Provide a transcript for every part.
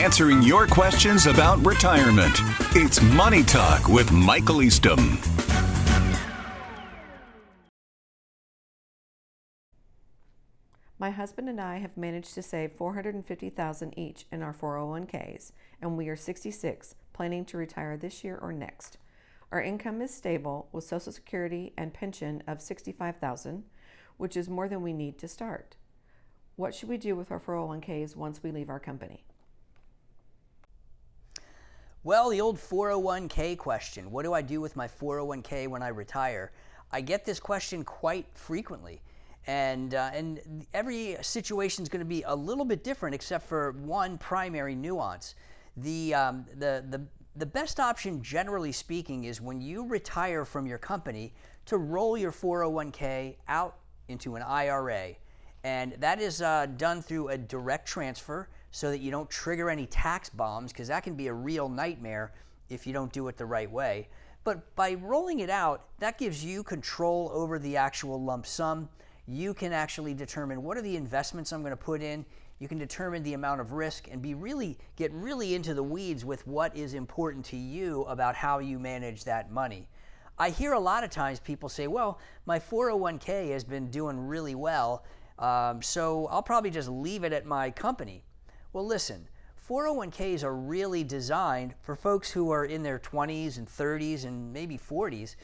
answering your questions about retirement. It's Money Talk with Michael Eastham. My husband and I have managed to save $450,000 each in our 401k's, and we are 66, planning to retire this year or next. Our income is stable with Social Security and pension of $65,000, which is more than we need to start. What should we do with our 401k's once we leave our company? Well, the old 401k question. What do I do with my 401k when I retire? I get this question quite frequently. And every situation is going to be a little bit different except for one primary nuance. The best option, generally speaking, is when you retire from your company to roll your 401k out into an IRA. And that is done through a direct transfer so that you don't trigger any tax bombs, because that can be a real nightmare if you don't do it the right way. But by rolling it out, that gives you control over the actual lump sum. You can actually determine what are the investments I'm going to put in. You can determine the amount of risk and get really into the weeds with what is important to you about how you manage that money. I hear a lot of times people say, well, my 401k has been doing really well, so I'll probably just leave it at my company. Well, listen, 401ks are really designed for folks who are in their 20s and 30s and maybe 40s.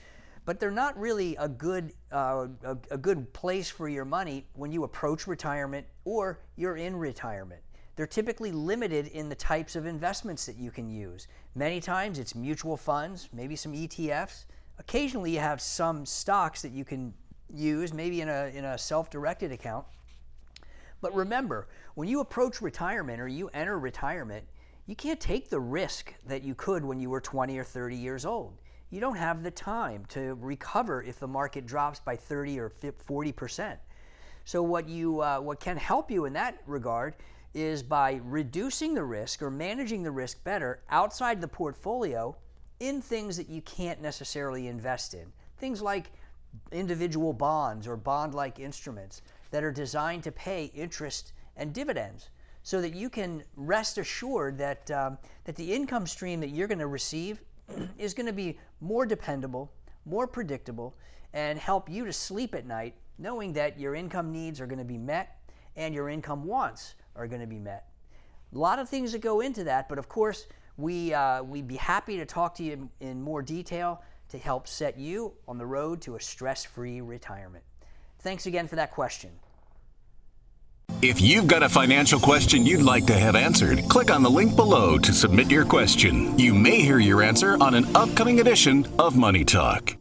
But they're not really a good place for your money when you approach retirement or you're in retirement. They're typically limited in the types of investments that you can use. Many times it's mutual funds, maybe some ETFs. Occasionally you have some stocks that you can use, maybe in a self-directed account. But remember, when you approach retirement or you enter retirement, you can't take the risk that you could when you were 20 or 30 years old. You don't have the time to recover if the market drops by 30 or 40%. So what can help you in that regard is by reducing the risk or managing the risk better outside the portfolio in things that you can't necessarily invest in. Things like individual bonds or bond-like instruments that are designed to pay interest and dividends, so that you can rest assured that the income stream that you're going to receive is going to be more dependable, more predictable, and help you to sleep at night knowing that your income needs are going to be met and your income wants are going to be met. A lot of things that go into that, but of course, we'd be happy to talk to you in more detail to help set you on the road to a stress-free retirement. Thanks again for that question. If you've got a financial question you'd like to have answered, click on the link below to submit your question. You may hear your answer on an upcoming edition of Money Talk.